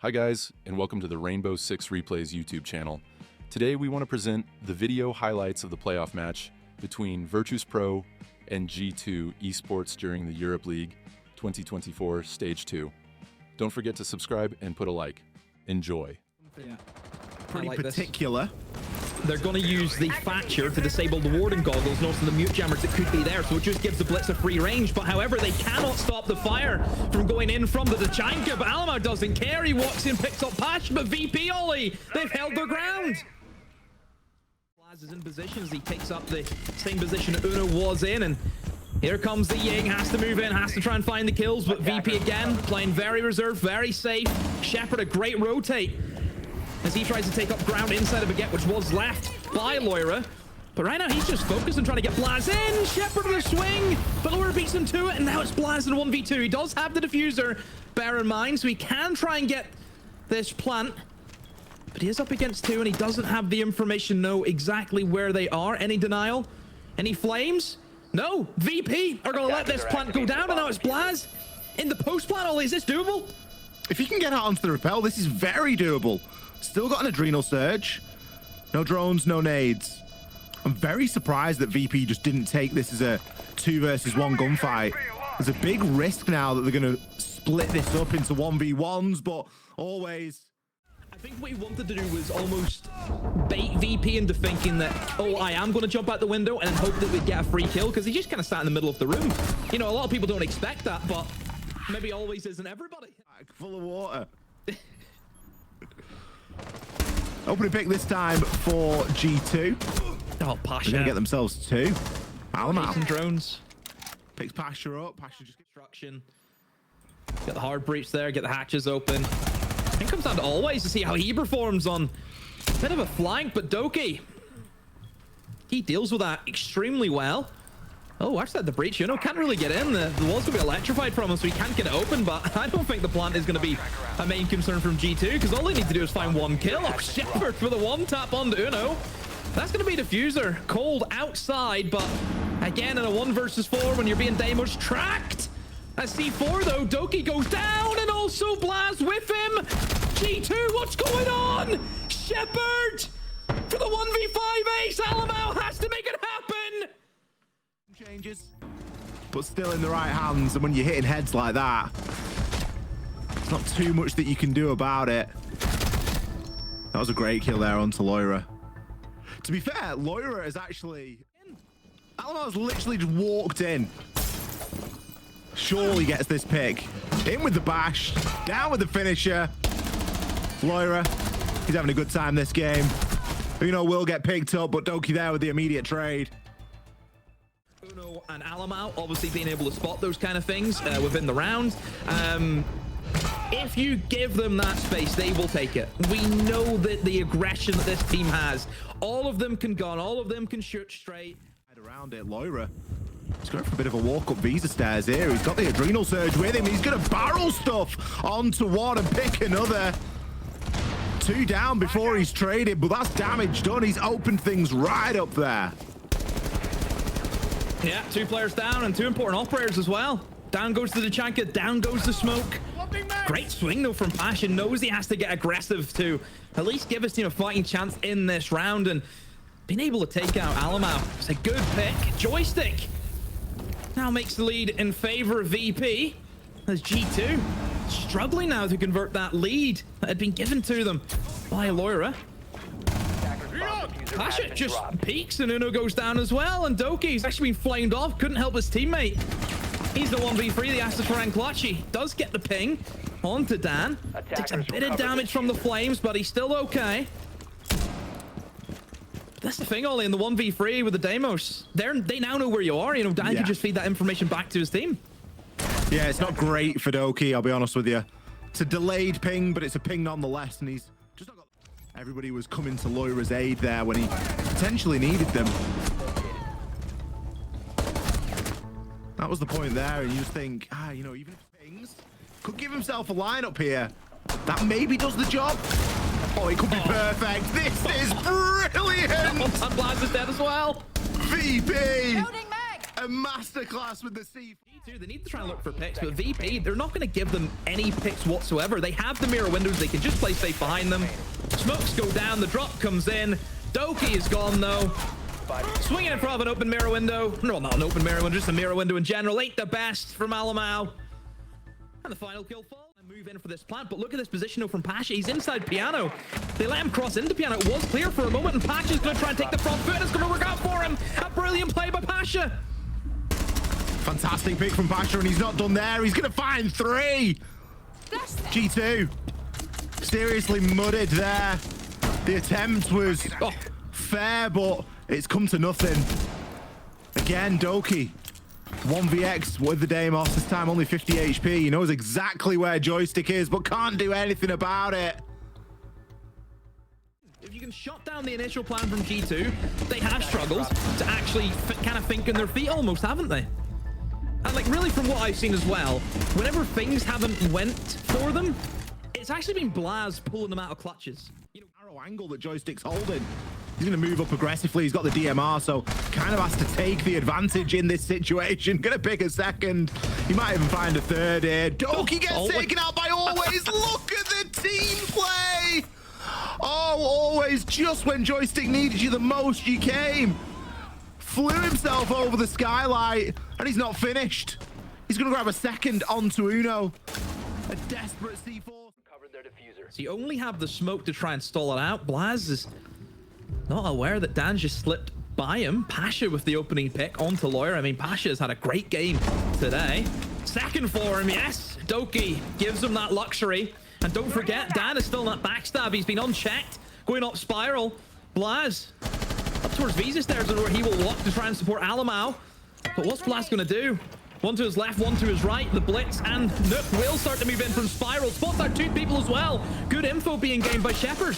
Hi guys, and welcome to the Rainbow Six Replays YouTube channel. Today we want to present the video highlights of the playoff match between Virtus.pro and G2 Esports during the Europe League 2024 Stage 2. Don't forget to subscribe and put a like. Enjoy. Yeah. Pretty particular. They're going to use the Thatcher to disable the warding goggles and also the mute jammers that could be there, so it just gives the Blitz a free range. But however, they cannot stop the fire from going in from the Tachanka, but Alamau doesn't care. He walks in, picks up Pash, but VP Ollie, they've held their ground. Blaz is in position as he takes up the same position Uno was in, and here comes the Ying, has to move in, has to try and find the kills, but VP again, playing very reserved, very safe. Shepard, a great rotate as he tries to take up ground inside of Baguette, which was left by Loira. But right now, he's just focused on trying to get Blaz in. Shepard with a swing, but Loira beats him to it, and now it's Blaz in 1v2. He does have the diffuser, bear in mind, so he can try and get this plant. But he is up against two, and he doesn't have the information, know exactly where they are. Any denial? Any flames? No. VP are going to let this plant go down, and now it's Blaz in the post plant. Ollie, is this doable? If he can get out onto the rappel, this is very doable. Still got an adrenal surge. No drones, no nades. I'm very surprised that VP just didn't take this as a 2 versus 1 gunfight. There's a big risk now that they're going to split this up into 1v1s, but always... I think what he wanted to do was almost bait VP into thinking that, oh, I am going to jump out the window and hope that we'd get a free kill, because he just kind of sat in the middle of the room. You know, a lot of people don't expect that, but maybe always isn't everybody. Full of water. Opening pick this time for G2. Oh, Pasha. They're going to get themselves two. Alamau. Some drones. Picks Pasha up. Pasha just Destruction. Get the hard breach there. Get the hatches open. I think it comes down to always to see how he performs on a bit of a flank, but Doki, he deals with that extremely well. Oh, actually, the breach, you know, can't really get in. The wall's going to be electrified from him, so he can't get it open, but I don't think the plant is going to be a main concern from G2, because all they need to do is find one kill. Oh, Shepard for the one tap on Uno. That's going to be diffuser. Cold outside, but again, in a 1 versus 4, when you're being Deimos tracked. At C4, though, Doki goes down, and also Blaz with him. G2, what's going on? Shepard for the 1v5 ace. Alamau has to make it happen. changes, but still in the right hands, and when you're hitting heads like that, there's not too much that you can do about it. That was a great kill there onto Loira. To be fair, Loira is actually... Alamau's literally just walked in. Surely gets this pick. In with the bash, down with the finisher. Loira, he's having a good time this game. You know, will get picked up, but Doki there with the immediate trade. Uno and Alamau obviously being able to spot those kind of things within the round. If you give them that space, they will take it. We know that the aggression that this team has, all of them can gun, all of them can shoot straight. Around it, Loira. He's going for a bit of a walk up visa stairs here. He's got the adrenal surge with him. He's going to barrel stuff onto one and pick another. 2 down before he's traded, but that's damage done. He's opened things right up there. Yeah, 2 players down and 2 important operators as well. Down goes the Tachanka, down goes the smoke. Great swing though from Pasha. Knows he has to get aggressive to at least give us, you know, fighting chance in this round, and being able to take out Alamau. It's a good pick. Joystick now makes the lead in favor of VP as G2 struggling now to convert that lead that had been given to them by Loira. Pasha just peeks and Uno goes down as well, and Doki's actually been flamed off. Couldn't help his teammate. He's the 1v3, the Aston Ferran Clutchy. Does get the ping onto Dan. Takes a bit of damage from the flames, but he's still okay. That's the thing, Ollie, in the 1v3 with the Deimos. They now know where you are. You know, Dan can just feed that information back to his team. Yeah, it's not great for Doki, I'll be honest with you. It's a delayed ping, but it's a ping nonetheless, and he's just not got... Everybody was coming to Loira's aid there when he potentially needed them. That was the point there, and you just think, you know, even if pings could give himself a lineup here, that maybe does the job. Oh, it could be perfect. This is brilliant. Blaz is dead as well. VP A masterclass with the C4. They need to try and look for picks, but VP, they're not going to give them any picks whatsoever. They have the mirror windows. They can just play safe behind them. Smokes go down. The drop comes in. Doki is gone, though. Swinging in front of an open mirror window. No, not an open mirror window, just a mirror window in general. Ain't the best from Alamau. And the final kill fall. Move in for this plant, but look at this position though from Pasha. He's inside Piano. They let him cross into Piano. It was clear for a moment, and Pasha's going to try and take the front foot, and it's going to work out for him. A brilliant play by Pasha. Fantastic pick from Pasha, and he's not done there. He's going to find 3. G2 seriously mudded there. The attempt was fair, but it's come to nothing. Again, Doki. 1vx with the Deimos, this time only 50 HP. He knows exactly where Joystick is, but can't do anything about it. If you can shut down the initial plan from G2, they have struggled to actually kind of think on their feet almost, haven't they? And like really from what I've seen as well, whenever things haven't went for them, it's actually been BLAST pulling them out of clutches. You know, narrow angle that Joystick's holding. He's going to move up aggressively. He's got the DMR, so kind of has to take the advantage in this situation. Going to pick a second. He might even find a third here. Doki gets taken out by Always. Look at the team play. Oh, Always, just when Joystick needed you the most, you came. Flew himself over the skylight, and he's not finished. He's going to grab a second onto Uno. A desperate C4. Covered their diffuser. So you only have the smoke to try and stall it out. BLAST is not aware that Dan just slipped by him. Pasha with the opening pick onto Lawyer. I mean, Pasha has had a great game today. Second for him, yes. Doki gives him that luxury. And don't forget, Dan is still in that backstab. He's been unchecked, going up spiral. BLAST up towards Visa stairs where he will walk to try and support Alamau. But what's BLAST going to do? One to his left, one to his right. The Blitz and Nook will start to move in from spiral. Spots out 2 people as well. Good info being gained by Shepard.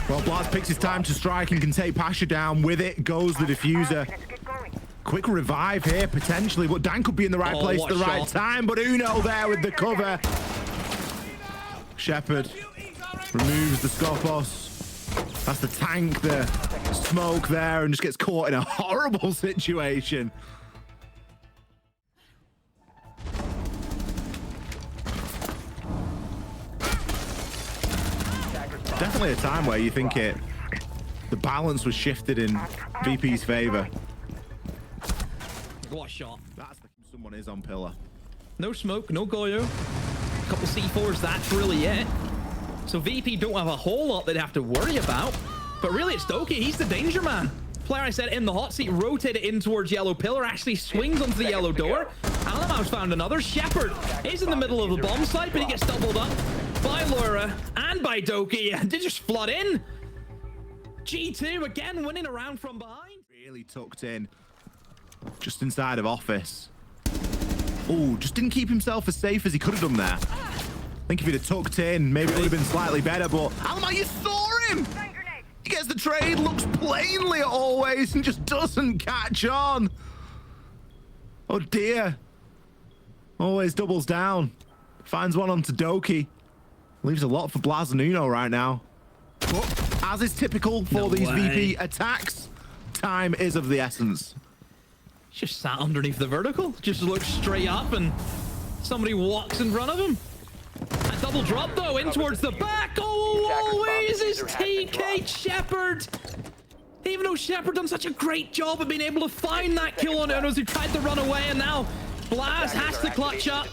Well, BLAST picks his time to strike and can take Pasha down. With it goes the diffuser. Quick revive here, potentially, but Dan could be in the right place at the right time. But Uno there with the cover. Shepard removes the Skopos. That's the tank, the smoke there, and just gets caught in a horrible situation. Definitely a time where you think the balance was shifted in VP's favor. What a shot. Someone is on pillar. No smoke, no Goyo. A couple C4s, that's really it. So VP don't have a whole lot they'd have to worry about. But really, it's Doki. He's the danger man. Player I said in the hot seat, rotated in towards yellow pillar, actually swings onto the yellow door. Alamau's found another. Shepard is in the middle of the bomb site, but he gets doubled up by Laura and by Doki. They just flood in. G2 again winning a round from behind. Really tucked in. Just inside of office. Oh, just didn't keep himself as safe as he could have done there. I think if he'd have tucked in, maybe it would have been slightly better, but Alamau, you saw him! He gets the trade, looks plainly at Always, and just doesn't catch on. Oh dear. Always doubles down. Finds one onto Doki. Leaves a lot for BLAST and Uno right now. But as is typical for these VP attacks, time is of the essence. Just sat underneath the vertical, just looks straight up, and somebody walks in front of him. A double drop though, in towards the back. Oh, Always is TK Shepard. Even though Shepard done such a great job of being able to find that kill on Unos who tried to run away, and now BLAST has to clutch up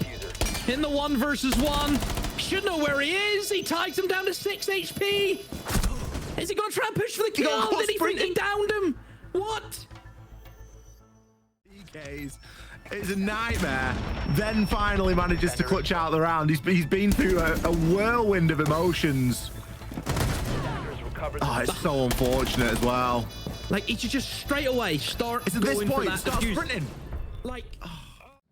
in the 1 versus 1. Should know where he is. He ties him down to 6 HP. Is he gonna try and push for the kill? Did he freaking downed him? What? It's a nightmare. Then finally manages to clutch out the round. He's been through a whirlwind of emotions. Oh, it's so unfortunate as well. Like, he should just straight away start it's at this going point, for that start sprinting. Like,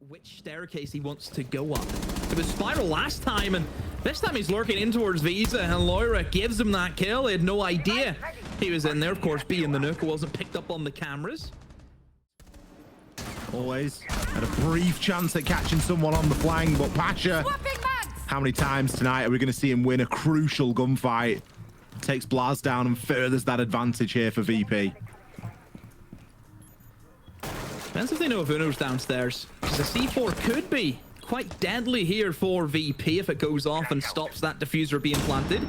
which staircase he wants to go up. It was spiral last time, and this time he's lurking in towards Visa, and Loira gives him that kill. He had no idea he was in there. Of course, being the Nook, wasn't picked up on the cameras. Always had a brief chance at catching someone on the flank, but Pasha, how many times tonight are we going to see him win a crucial gunfight? Takes BLAST down and furthers that advantage here for VP. Depends if they know if Uno's downstairs. Because the C4 could be quite deadly here for VP if it goes off and stops that diffuser being planted.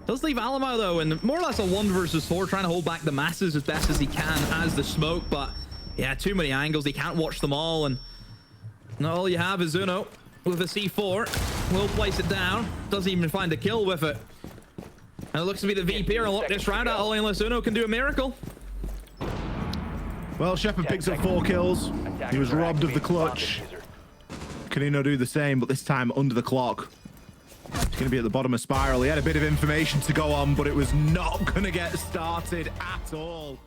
Does leave Alamau though, and more or less a 1 versus 4, trying to hold back the masses as best as he can as the smoke, but yeah, too many angles. He can't watch them all, and all you have is Uno with a C4. Will place it down. Doesn't even find a kill with it. And it looks to be the VP are lock this round out only unless Uno can do a miracle. Well, Shepard picks up 4 kills. He was robbed of the clutch. Can Uno do the same, but this time under the clock? He's going to be at the bottom of Spiral. He had a bit of information to go on, but it was not going to get started at all.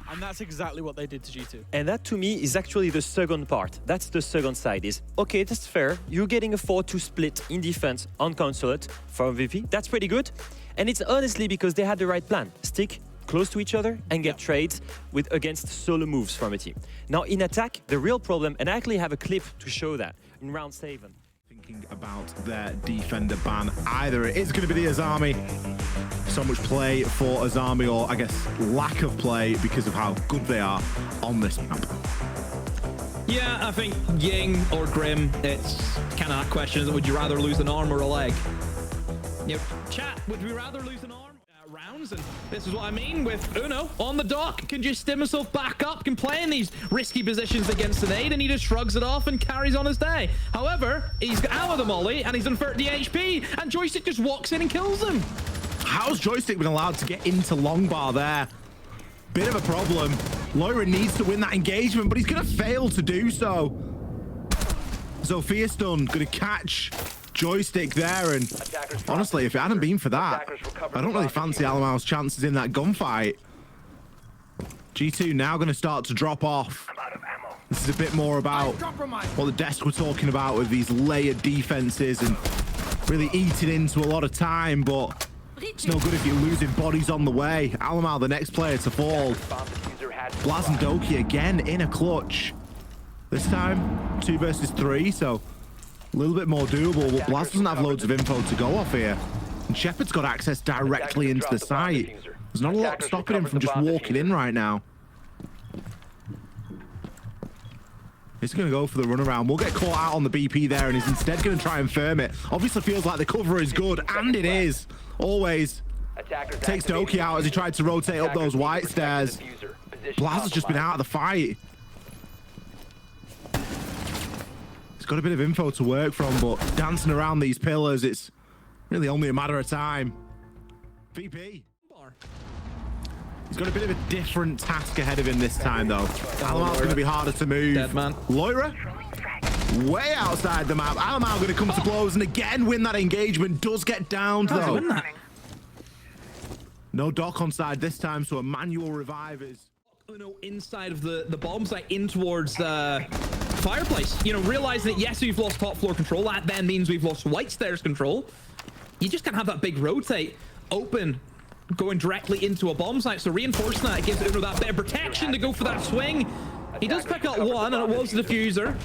And that's exactly what they did to G2. And that to me is actually the second part. That's the second side is, okay, that's fair. You're getting a 4-2 split in defense on Consulate from VP. That's pretty good. And it's honestly because they had the right plan. Stick close to each other and get trades against solo moves from a team. Now in attack, the real problem, and I actually have a clip to show that in round 7. Thinking about their defender ban either. It is going to be the Azami. So much play for Azami, or I guess lack of play because of how good they are on this map. Yeah, I think Ying or Grim, it's kind of that question, would you rather lose an arm or a leg? You know, chat, would we rather lose an arm? Rounds, and this is what I mean with Uno on the dock, can just stim himself back up, can play in these risky positions against an aid, and he just shrugs it off and carries on his day. However, he's out of the molly and he's on 30 HP, and Joystick just walks in and kills him. How's Joystick been allowed to get into long bar there? Bit of a problem. Loira needs to win that engagement, but he's going to fail to do so. Zofia Stun going to catch Joystick there, and honestly, if it hadn't been for that, I don't really fancy Alamau's chances in that gunfight. G2 now going to start to drop off. This is a bit more about what the desk were talking about with these layered defenses and really eating into a lot of time, but it's no good if you're losing bodies on the way. Alamau, the next player to fall. Blaz and Doki again in a clutch. This time, 2 versus 3, so a little bit more doable, but Blaz doesn't have loads of info to go off here. And Shepard's got access directly into the site. There's not a lot stopping him from just walking in right now. He's going to go for the runaround. We'll get caught out on the BP there, and he's instead going to try and firm it. Obviously feels like the cover is good, and it is. Always. Takes Doki out as he tried to rotate up those white stairs. Blaz has just been out of the fight. Got a bit of info to work from, but dancing around these pillars, it's really only a matter of time. VP. He's got a bit of a different task ahead of him this time, though. Alamau's going to be harder to move. Dead man. Loira, way outside the map. Alamau going to come to blows and again win that engagement. Does get downed, though. No dock on side this time, so a manual revive is... Uno inside of the bomb site in towards Fireplace. You know, realizing that yes, we've lost top floor control. That then means we've lost white stairs control. You just can't have that big rotate open going directly into a bomb site. So reinforcing that, it gives Uno that bit of protection to go for that swing. He does pick up 1, and it was the diffuser.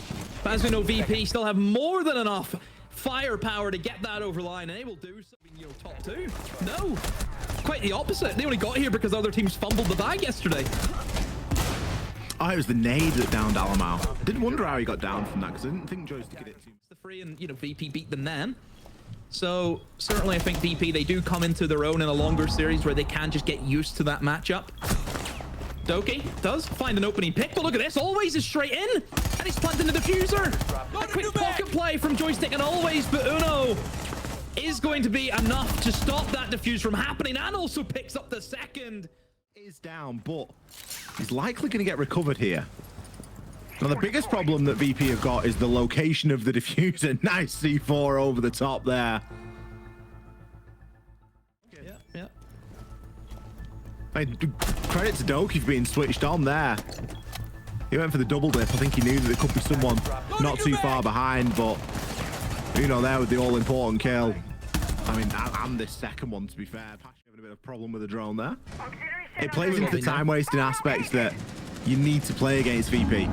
But as we know, VP still have more than enough firepower to get that over line, and they will do something, you know, top 2. No, quite the opposite. They only got here because other teams fumbled the bag yesterday. Oh, it was the nade that downed Alamau. Didn't wonder how he got down from that, because I didn't think Joystick could hit too. The free, and you know, VP beat them then. So certainly I think VP, they do come into their own in a longer series where they can just get used to that matchup. Doki does find an opening pick, but look at this, Always is straight in, and he's planting the diffuser. A quick pocket play from Joystick and Always, but Uno is going to be enough to stop that diffuse from happening, and also picks up the second. Is down, but he's likely going to get recovered here. Now, the biggest problem that VP have got is the location of the diffuser. Nice C4 over the top there. Yeah. Hey, credit to Doki for being switched on there. He went for the double dip. I think he knew that there could be someone not too far behind, but you know, there with the all-important kill. I mean, and this second one, to be fair. Having a bit of problem with the drone there. It plays into the time-wasting aspects that you need to play against VP.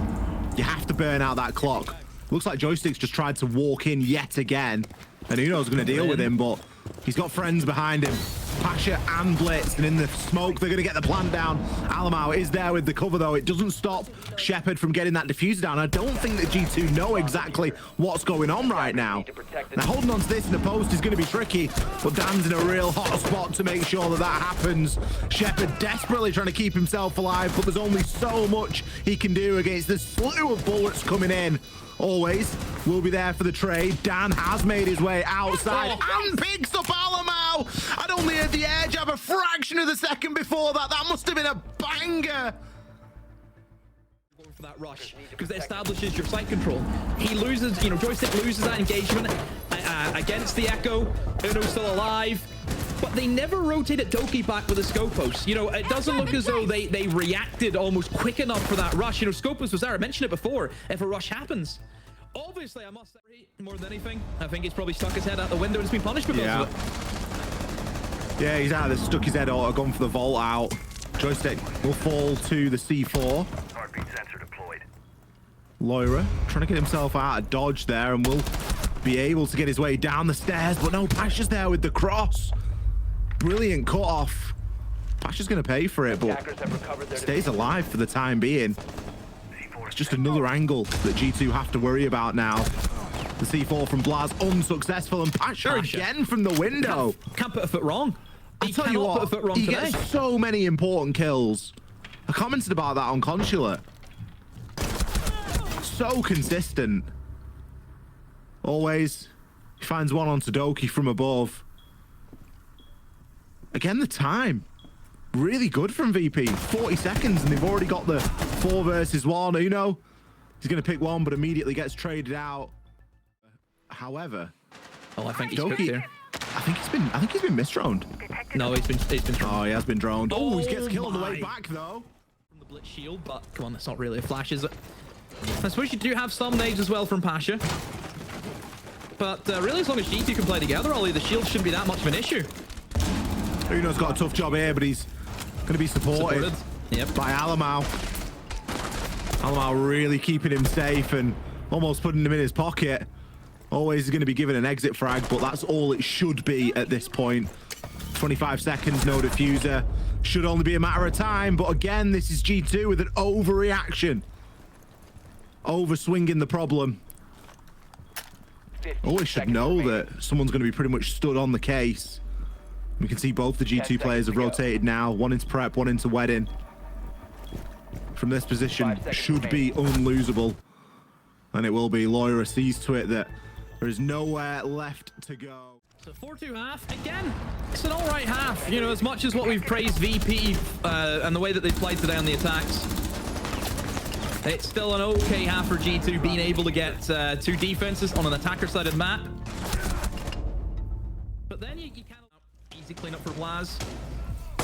You have to burn out that clock. Looks like Joystick's just tried to walk in yet again. And Uno's going to deal with him, but he's got friends behind him. Pasha and Blitz, and in the smoke, they're going to get the plant down. Alamau is there with the cover, though. It doesn't stop Shepard from getting that diffuser down. I don't think that G2 know exactly what's going on right now. Now, holding on to this in the post is going to be tricky, but Dan's in a real hot spot to make sure that that happens. Shepard desperately trying to keep himself alive, but there's only so much he can do against this slew of bullets coming in. Always will be there for the trade. Dan has made his way outside and picks up Alamau. I'd only heard the air jab a fraction of the second before that. That must have been a banger. Going for that rush because it establishes your site control. He loses, Joystick loses that engagement against the Echo. Uno's still alive. But they never rotated Doki back with the Scopos. It doesn't look as though they reacted almost quick enough for that rush. Scopos was there. I mentioned it before. If a rush happens, obviously, I must say, more than anything, I think he's probably stuck his head out the window and has been punished because of it. Yeah, he's either stuck his head or gone for the vault out. Joystick will fall to the C4. Heartbeat sensor deployed. Loira trying to get himself out of dodge there and will be able to get his way down the stairs, but no, Pasha's there with the cross. Brilliant cut off. Pasha's going to pay for it, but stays alive for the time being. It's just another angle that G2 have to worry about now. The C4 from Blaz unsuccessful, and Pasha again from the window. Can't put a foot wrong. I tell you what, he gets so many important kills. I commented about that on Consulate. So consistent. Always. He finds one on Doki from above. Again, the time. Really good from VP. 40 seconds, and they've already got the 4 versus 1. Uno, he's going to pick one, but immediately gets traded out. However, I think he's Doki, here. I think he's been misdroned. No, he's been droned. Oh, he has been droned. Oh, he gets killed on the way back, though. From the Blitz shield, but come on, that's not really a flash, is it? I suppose you do have some nades as well from Pasha. But really, as long as G2 can play together, Ollie, the shield shouldn't be that much of an issue. Uno's got a tough job here, but he's going to be supported by Alamau. Alamau really keeping him safe and almost putting him in his pocket. Always going to be given an exit frag, but that's all it should be at this point. 25 seconds, no diffuser. Should only be a matter of time, but again, this is G2 with an overreaction. Overswinging the problem. Always should know that someone's going to be pretty much stood on the case. We can see both the G2 players have rotated now. One into prep, one into wedding. From this position, should be unlosable. And it will be. Loira sees to it that there is nowhere left to go. So 4-2 half. Again, it's an all right half. As much as what we've praised VP and the way that they've played today on the attacks, it's still an okay half for G2 being able to get 2 defenses on an attacker-sided map. But then you can't... Easy cleanup for Blaz.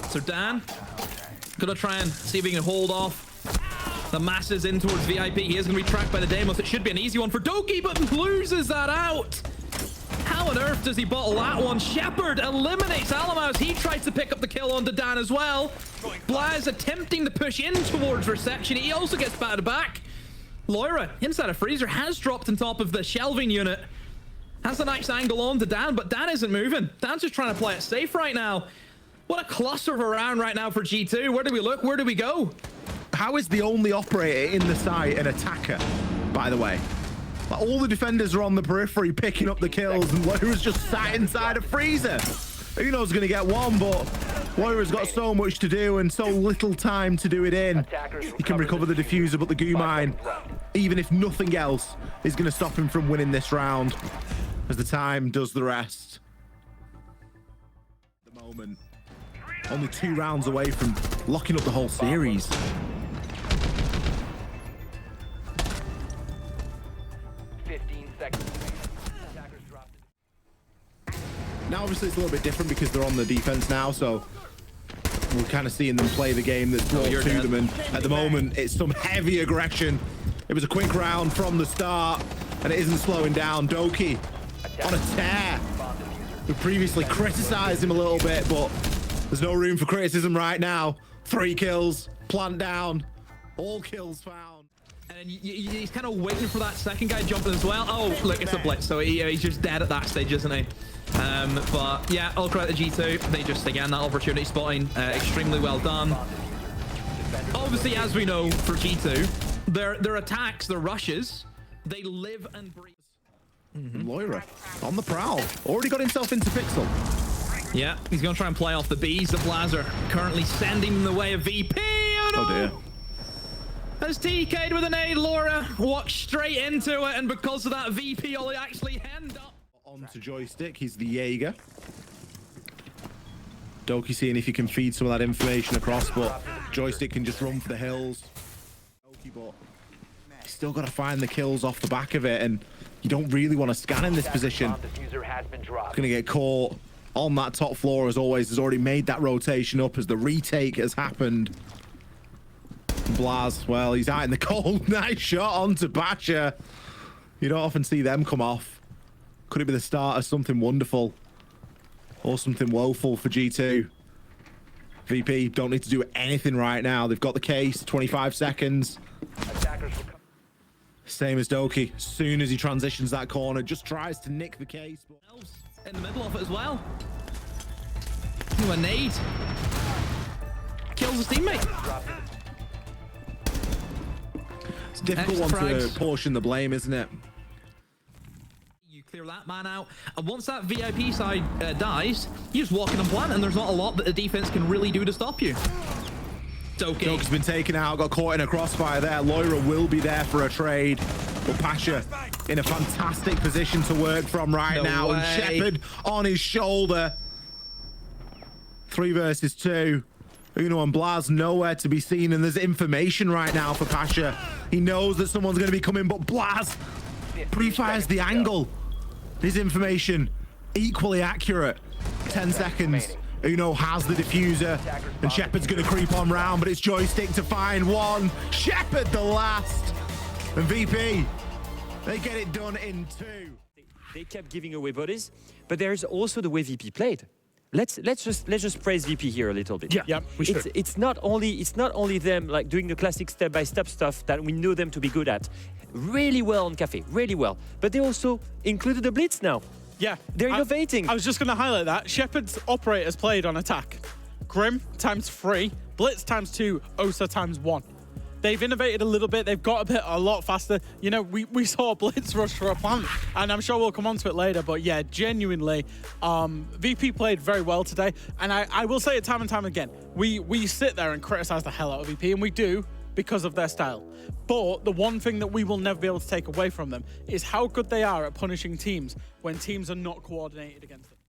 So Dan, gonna try and see if he can hold off the masses in towards VIP. He is gonna be tracked by the Deimos. It should be an easy one for Doki, but loses that out. How on earth does he bottle that one? Shepard eliminates Alamau as he tries to pick up the kill onto Dan as well. Blaz attempting to push in towards reception. He also gets battered back. Loira, inside a freezer, has dropped on top of the shelving unit. Has a nice angle on to Dan, but Dan isn't moving. Dan's just trying to play it safe right now. What a cluster of a round right now for G2. Where do we look? Where do we go? How is the only operator in the site an attacker, by the way? Like, all the defenders are on the periphery picking up the kills, and Loira's just sat inside a freezer. Uno's going to get one, but Loira's got so much to do and so little time to do it in. He can recover the diffuser, but the goo mine, even if nothing else, is going to stop him from winning this round, as the time does the rest. At the moment, only 2 rounds away from locking up the whole series. Now, obviously, it's a little bit different because they're on the defense now, so we're kind of seeing them play the game that's brought to them, and at the moment, it's some heavy aggression. It was a quick round from the start, and it isn't slowing down. Doki on a tear. We previously criticized him a little bit, but there's no room for criticism right now. 3 kills, plant down, all kills found. And he's kind of waiting for that second guy jumping as well. Oh, look, it's a blitz, so he's just dead at that stage, isn't he? But yeah, all credit to G2. They just, again, that opportunity spotting, extremely well done. Obviously, as we know, for G2, their attacks, their rushes, they live and breathe. Loira on the prowl. Already got himself into Pixel. Yeah, he's going to try and play off the Bs. The Blazer currently sending in the way of VP. Oh, no. Oh dear. As TK'd with an nade, Laura walks straight into it, and because of that, VP will actually end up. Onto Joystick, he's the Jaeger. Doki seeing if he can feed some of that information across, but Joystick can just run for the hills. Doki, but he's still got to find the kills off the back of it, and you don't really want to scan in this position. He's going to get caught on that top floor as always. Has already made that rotation up as the retake has happened. Blaz, well, he's out in the cold. Nice shot onto Basher. You don't often see them come off. Could it be the start of something wonderful or something woeful for G2? VP don't need to do anything right now. They've got the case, 25 seconds. Same as Doki. As soon as he transitions that corner, just tries to nick the case. In the middle of it as well. A nade. Kills his teammate. It's a difficult one to portion the blame, isn't it? You clear that man out, and once that VIP side dies, you just walk in and plant, and there's not a lot that the defense can really do to stop you. Doki's been taken out, got caught in a crossfire there. Loira will be there for a trade, but Pasha in a fantastic position to work from right now, and Shepard on his shoulder. 3 versus 2. Uno and Blaz nowhere to be seen, and there's information right now for Pasha. He knows that someone's going to be coming, but Blaz pre-fires the angle. His information equally accurate. 10 seconds. Uno has the diffuser, and Shepard's going to creep on round, but it's Joystick to find one. Shepard the last. And VP, they get it done in 2. They kept giving away bodies, but there's also the way VP played. Let's just praise VP here a little bit. Yeah, we should. It's not only them like doing the classic step-by-step stuff that we know them to be good at. Really well on Cafe, really well. But they also included the blitz now. Yeah. They're innovating. I was just going to highlight that. Shepard's operators played on attack. Grim ×3, Blitz ×2, Osa ×1. They've innovated a little bit. They've got a lot faster. You know, we saw a Blitz rush for a plant, and I'm sure we'll come on to it later. But yeah, genuinely, VP played very well today. And I will say it time and time again. We sit there and criticize the hell out of VP, and we do because of their style. But the one thing that we will never be able to take away from them is how good they are at punishing teams when teams are not coordinated against them.